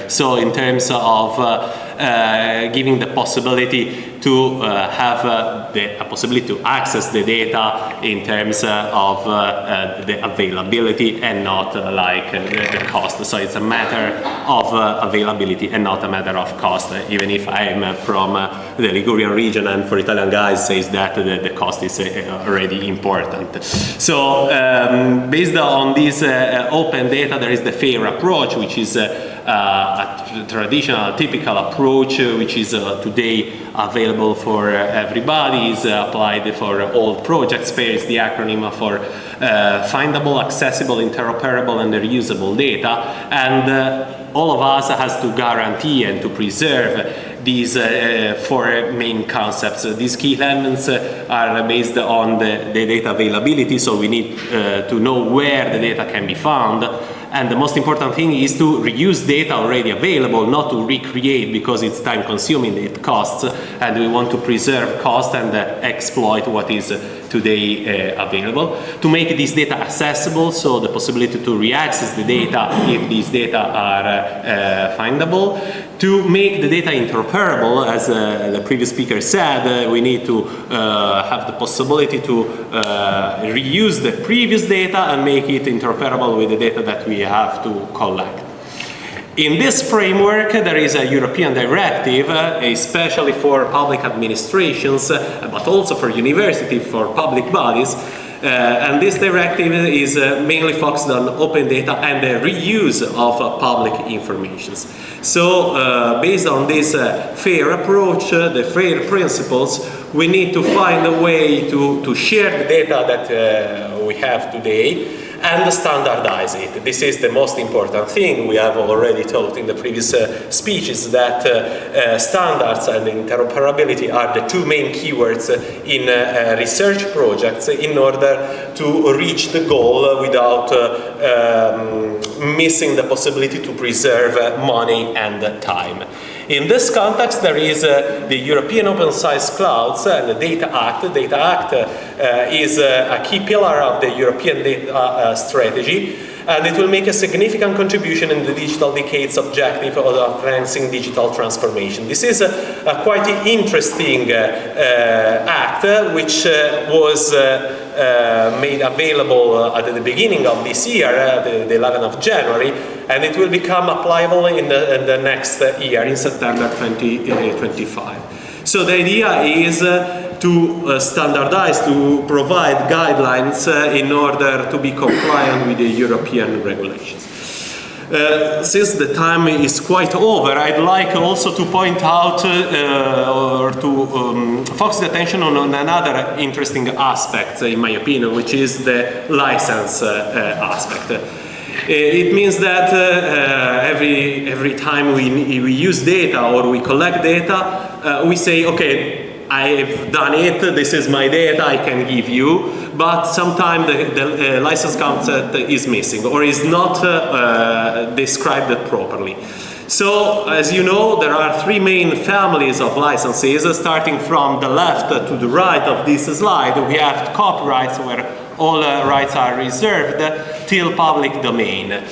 So in terms of giving the possibility to have a possibility to access the data in terms of the availability and not like the cost. So it's a matter of availability and not a matter of cost, even if I am from the Ligurian region, and for Italian guys says that the cost is already important. So based on this open data, there is the FAIR approach, which is a traditional, typical approach, which is today available for everybody, is applied for all projects. FAIR is the acronym for findable, accessible, interoperable, and reusable data. And all of us has to guarantee and to preserve these four main concepts. These key elements are based on the data availability, so we need to know where the data can be found. And the most important thing is to reuse data already available, not to recreate, because it's time consuming, it costs, and we want to preserve cost and exploit what is today available. To make this data accessible, so the possibility to re-access the data if these data are findable. To make the data interoperable, as the previous speaker said, we need to have the possibility to reuse the previous data and make it interoperable with the data that we have to collect. In this framework, there is a European directive, especially for public administrations, but also for universities, for public bodies. And this directive is mainly focused on open data and the reuse of public information. So based on this FAIR approach, the FAIR principles, we need to find a way to share the data that we have today and standardize it. This is the most important thing. We have already talked in the previous speeches that standards and interoperability are the two main keywords in research projects in order to reach the goal without missing the possibility to preserve money and time. In this context, there is the European Open Science Clouds and the Data Act. The Data Act is a key pillar of the European data strategy, and it will make a significant contribution in the digital decade's objective of advancing digital transformation. This is a quite interesting act, which was made available at the beginning of this year, the 11th of January, and it will become applicable in the next year, in September 2025. So the idea is to standardize, to provide guidelines in order to be compliant with the European regulations. Since the time is quite over, I'd like also to point out or to focus the attention on another interesting aspect, in my opinion, which is the license aspect. It means that every time we use data or we collect data, we say, okay, I've done it, this is my data, I can give you, but sometimes the license concept is missing or is not described properly. So, as you know, there are three main families of licenses, starting from the left to the right of this slide. We have copyrights, where all rights are reserved, till public domain.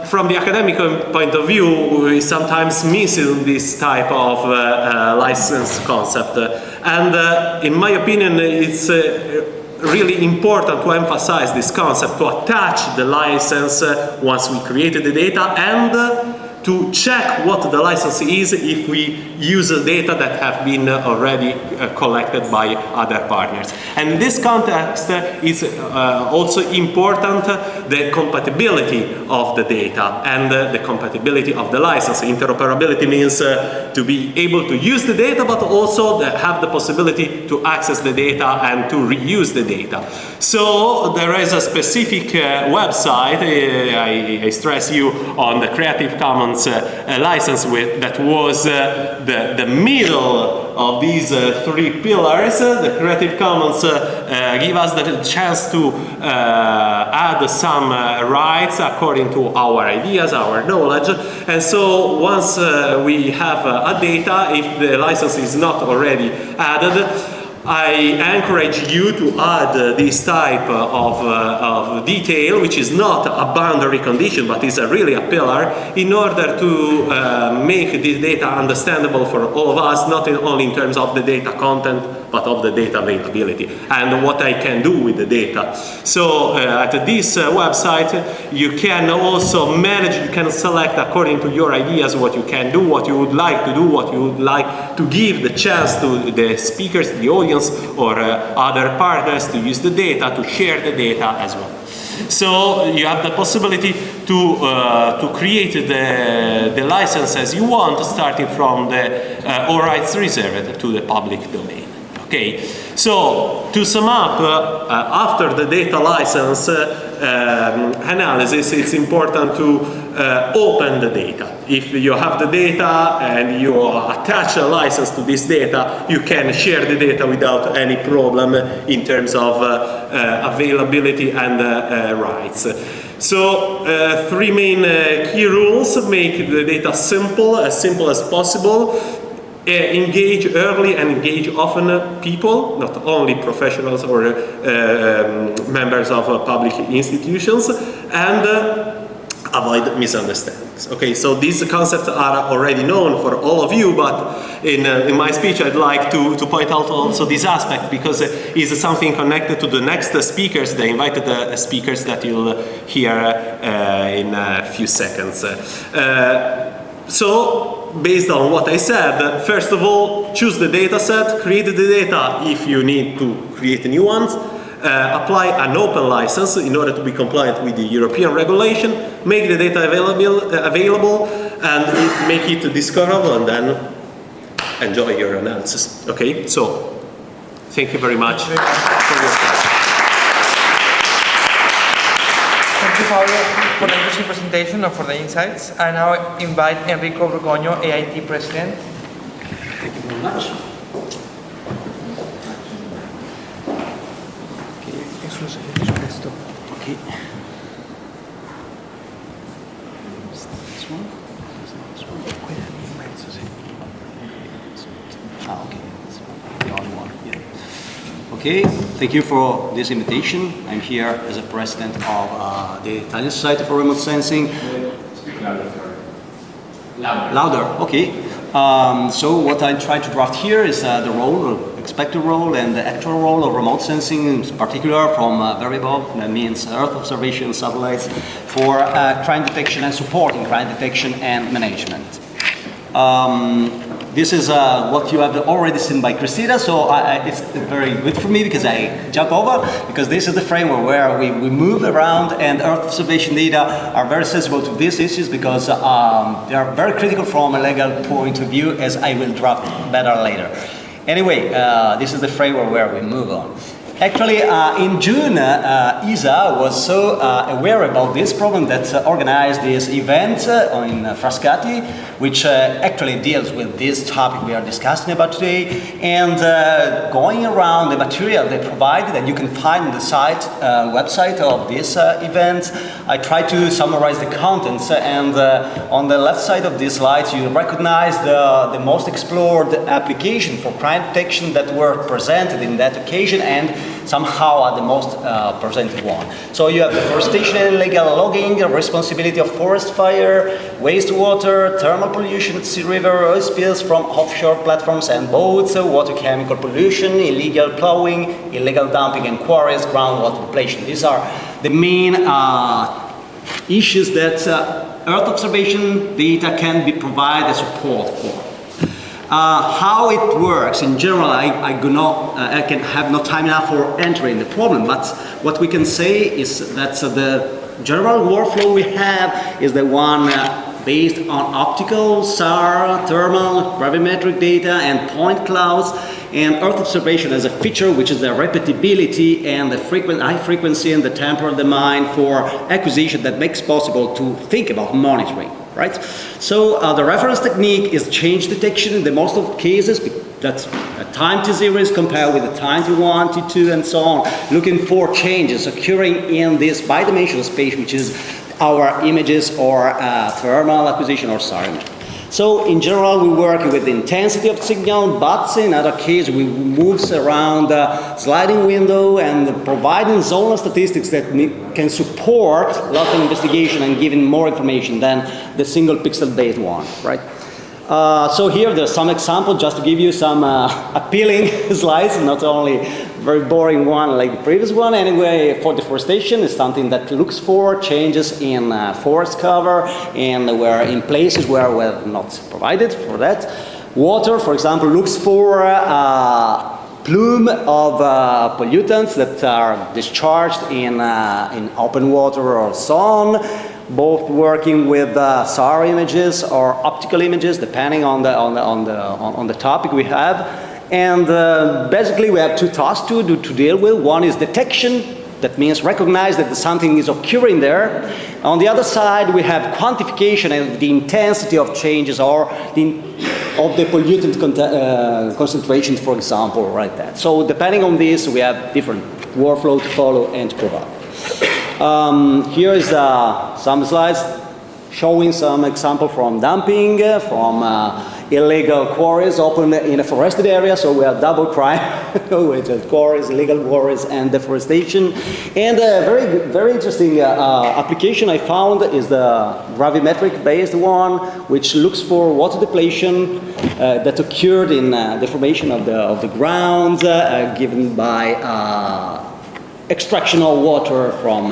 From the academic point of view, we sometimes miss this type of license concept. And in my opinion, it's really important to emphasize this concept, to attach the license once we created the data, and to check what the license is if we use data that have been already collected by other partners. And in this context, it's also important the compatibility of the data and the compatibility of the license. Interoperability means to be able to use the data, but also have the possibility to access the data and to reuse the data. So there is a specific website, I stress you on the Creative Commons license that was the middle of these three pillars. The Creative Commons give us the chance to add some rights according to our ideas, our knowledge. And so once we have a data, if the license is not already added, I encourage you to add this type of detail, which is not a boundary condition, but is really a pillar, in order to make this data understandable for all of us, not only in terms of the data content, but of the data availability and what I can do with the data. So at this website, you can also manage, you can select according to your ideas what you can do, what you would like to do, what you would like to give the chance to the speakers, the audience, or other partners to use the data, to share the data as well. So you have the possibility to create the license as you want, starting from the all rights reserved to the public domain. Okay, so to sum up, after the data license analysis, it's important to open the data. If you have the data and you attach a license to this data, you can share the data without any problem in terms of availability and rights. So three main key rules: make the data simple as possible. Engage early and engage often people, not only professionals or members of public institutions, and avoid misunderstandings. Okay, so these concepts are already known for all of you, but in my speech I'd like to point out also this aspect, because it is something connected to the next speakers, the invited speakers that you'll hear in a few seconds. So, based on what I said, first of all, choose the data set, create the data if you need to create new ones, apply an open license in order to be compliant with the European regulation, make the data available and make it discoverable, and then enjoy your analysis. Okay, so thank you very much for your time. Thank you, Paolo, for the interesting presentation and for the insights. I now invite Enrico Borgoño, AIT President. Thank you very much. Okay. This one? Okay. The only one. Yeah. Okay. Thank you for this invitation. I'm here as a president of the Italian Society for Remote Sensing. Speak louder, sorry. Louder. Okay. So what I try to draft here is the role, expected role, and the actual role of remote sensing, in particular from very above, that means Earth observation satellites, for crime detection and supporting crime detection and management. This is what you have already seen by Christina, so it's very good for me because I jump over, because this is the framework where we move around, and Earth observation data are very sensible to these issues because they are very critical from a legal point of view, as I will draft better later. Anyway, this is the framework where we move on. Actually, in June, ESA was so aware about this problem that organized this event in Frascati, which actually deals with this topic we are discussing about today, and going around the material they provided, and you can find on the website of this event. I tried to summarize the contents, and on the left side of this slide you recognize the most explored application for crime detection that were presented in that occasion, and somehow are the most presented one. So you have deforestation and illegal logging, responsibility of forest fire, wastewater, thermal pollution at sea, river, oil spills from offshore platforms and boats, water chemical pollution, illegal plowing, illegal dumping and quarries, groundwater depletion. These are the main issues that Earth observation data can be provided support for. How it works in general, I can have no time now for entering the problem, but what we can say is that the general workflow we have is the one based on optical, SAR, thermal, gravimetric data, and point clouds, and Earth observation as a feature, which is the repeatability and the high frequency and the temporal domain for acquisition that makes possible to think about monitoring. Right? So the reference technique is change detection in the most of cases. That's time to zero is compared with the time to 1 to 2 and so on, looking for changes occurring in this bidimensional space, which is our images or thermal acquisition or SAR. So in general, we work with the intensity of signal, but in other cases, we move around the sliding window and providing zonal statistics that can support local investigation and giving more information than the single pixel-based one, right? So here there's some example just to give you some appealing slides, not only very boring one like the previous one. Anyway, for deforestation is something that looks for changes in forest cover and where in places where we're not provided for that. Water, for example, looks for plume of pollutants that are discharged in open water or so on. Both working with SAR images or optical images, depending on the topic we have. And basically, we have two tasks to deal with. One is detection. That means recognize that something is occurring there. On the other side, we have quantification of the intensity of changes or of the pollutant concentrations, for example, right there. So depending on this, we have different workflow to follow and to provide. Here is some slides showing some example from dumping, from illegal quarries open in a forested area. So we have double crime with quarries, illegal quarries, and deforestation. And a very interesting application I found is the gravimetric-based one, which looks for water depletion that occurred in deformation of the ground given by extraction of water from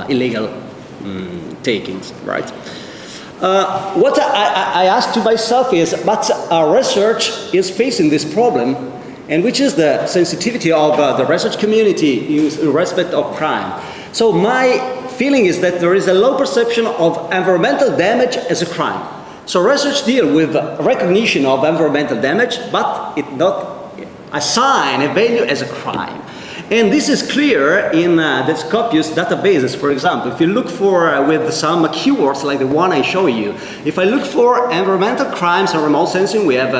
illegal takings, right? What I asked to myself is, but our research is facing this problem, and which is the sensitivity of the research community in respect of crime. So my feeling is that there is a low perception of environmental damage as a crime. So research deal with recognition of environmental damage, but it not assign a value as a crime. And this is clear in the Scopius databases, for example. If you look for, with some keywords like the one I show you, if I look for environmental crimes and remote sensing, we have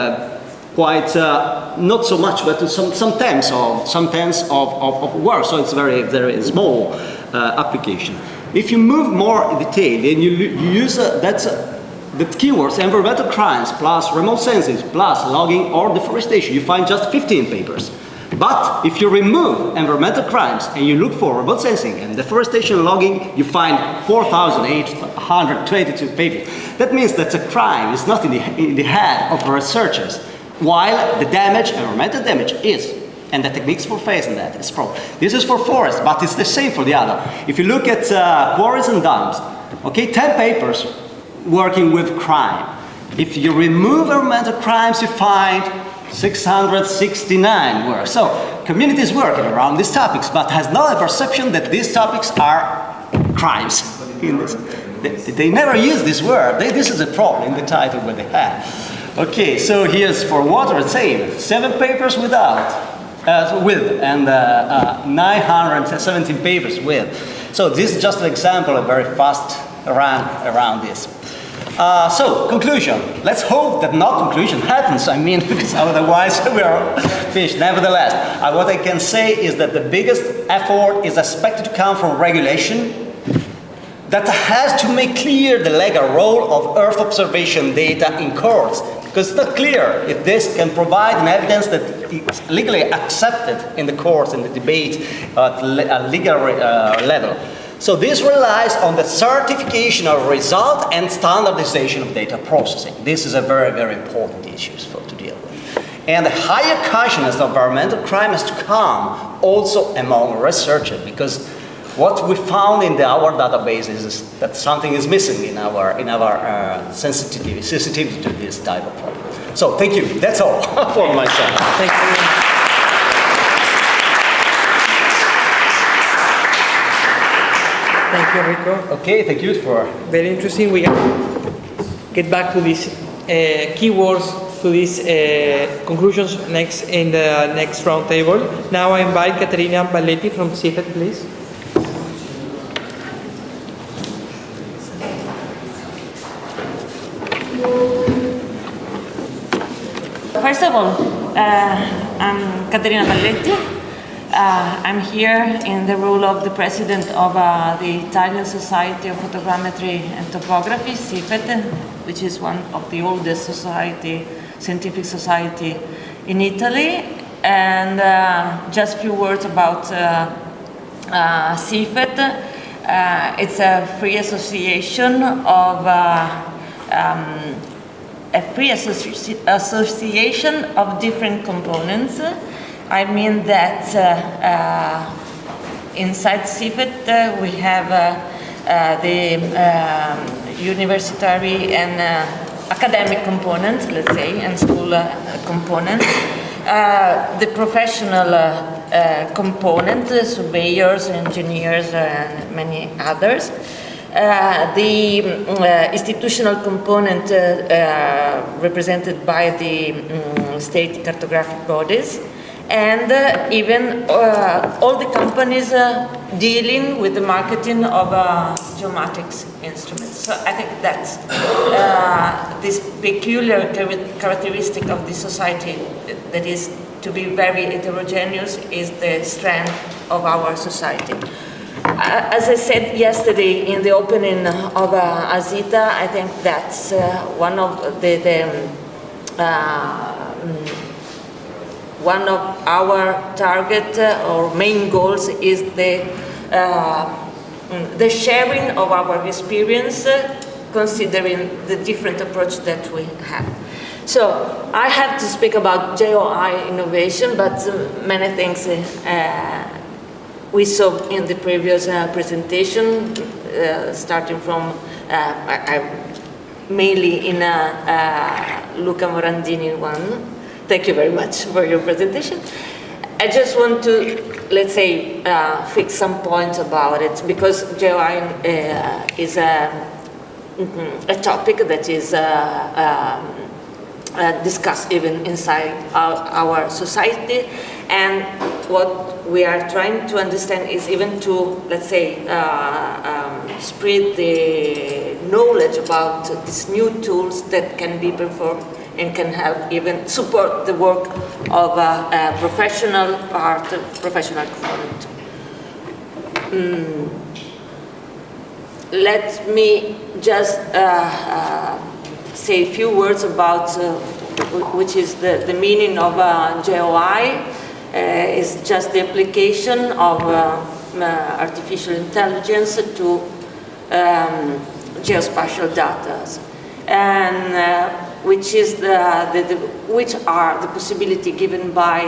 quite, not so much, but some tens of work, so it's very small application. If you move more in detail, and you use the keywords environmental crimes plus remote sensing plus logging or deforestation, you find just 15 papers. But if you remove environmental crimes and you look for remote sensing and deforestation and logging, you find 4,822 papers. That means that a crime is not in the head of researchers, while the damage, environmental damage, is. And the techniques for facing that is problem. This is for forest, but it's the same for the other. If you look at quarries and dumps, okay, 10 papers working with crime. If you remove environmental crimes, you find 669 works. So communities working around these topics, but has not a perception that these topics are crimes. They never use this word. This is a problem in the title what they have. Okay, so here's for water, the same. 7 papers without, with, and 917 papers with. So this is just an example, a very fast around this. So, conclusion. Let's hope that no conclusion happens, because otherwise we are finished. Nevertheless, what I can say is that the biggest effort is expected to come from regulation that has to make clear the legal role of Earth observation data in courts. Because it's not clear if this can provide an evidence that is legally accepted in the courts, in the debate at a legal level. So this relies on the certification of result and standardization of data processing. This is a very important issue to deal with. And a higher consciousness of environmental crime has to come also among researchers, because what we found in our databases is that something is missing in our sensitivity to this type of problem. So thank you. That's all for myself. Thank you. Thank you, Enrico. Okay, thank you for... Very interesting. We can get back to these keywords, to these conclusions next in the next round table. Now I invite Caterina Balletti from CIFET, please. First of all, I'm Caterina Balletti. I'm here in the role of the president of the Italian Society of Photogrammetry and Topography, CIFET. which is one of the oldest scientific society in Italy. And just a few words about CIFET. It's a free association of association of different components. I mean that inside CIFET we have the university and academic component, let's say, and school component. The professional component, surveyors, engineers, and many others. The institutional component represented by the state cartographic bodies, and even all the companies dealing with the marketing of geomatics instruments. So I think that's this peculiar characteristic of the society that is to be very heterogeneous is the strength of our society. As I said yesterday in the opening of ASITA, I think that's one of one of our target or main goals is the sharing of our experience, considering the different approach that we have. So I have to speak about JOI innovation, but many things we saw in the previous presentation, starting from mainly in Luca Morandini one. Thank you very much for your presentation. I just want to, let's say, fix some points about it, because JOI is a topic that is discussed even inside our society, and what we are trying to understand is even to, let's say, spread the knowledge about these new tools that can be performed and can help even support the work of professional component. Let me just say a few words about which is the meaning of JOI. Is just the application of artificial intelligence to geospatial data, and which is which are the possibility given by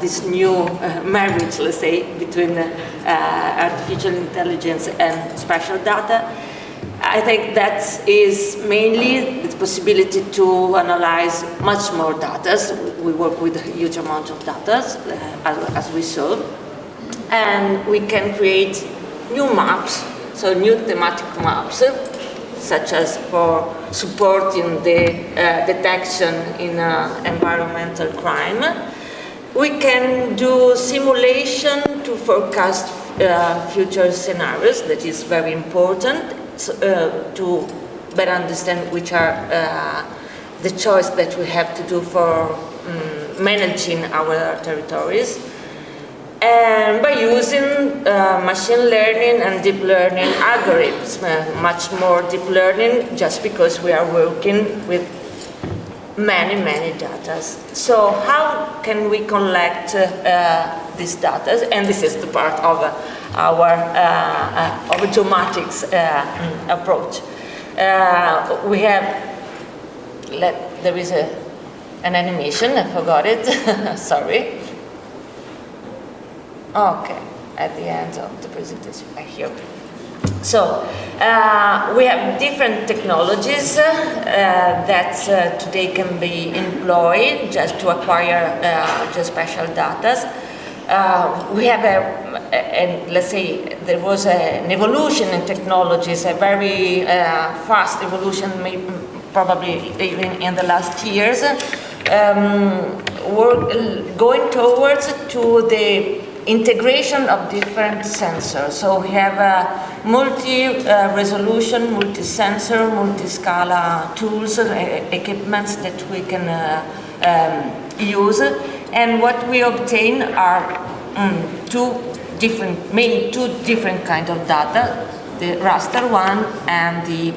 this new marriage, let's say, between artificial intelligence and spatial data. I think that is mainly the possibility to analyze much more data. We work with a huge amount of data, as we saw, and we can create new maps, so new thematic maps, such as for supporting the detection in environmental crime. We can do simulation to forecast future scenarios, that is very important, to better understand which are the choice that we have to do for managing our territories. And by using machine learning and deep learning algorithms, much more deep learning, just because we are working with many data. So how can we collect these data? And this is the part of our geomatics approach. We have, there is an animation, I forgot it, sorry. Okay, at the end of the presentation, here. So, we have different technologies that today can be employed just to acquire geospatial data. We have let's say, there was an evolution in technologies, a very fast evolution, maybe, probably even in the last years. We're going towards to the integration of different sensors. So we have multi-resolution, multi-sensor, multi-scala tools, equipments that we can use. And what we obtain are two different kinds of data, the raster one and the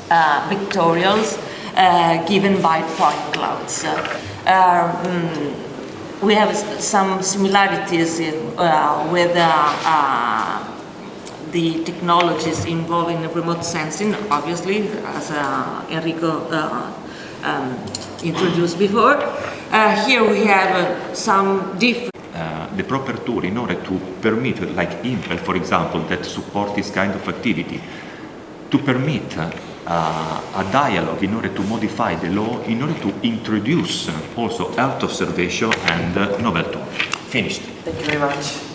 vectorials given by point clouds. We have some similarities with the technologies involving remote sensing, obviously, as Enrico introduced before. Here we have some different the proper tool in order to permit, like Impel, for example, that support this kind of activity, to permit a dialogue in order to modify the law, in order to introduce also health observation and novel tools. Finished. Thank you very much.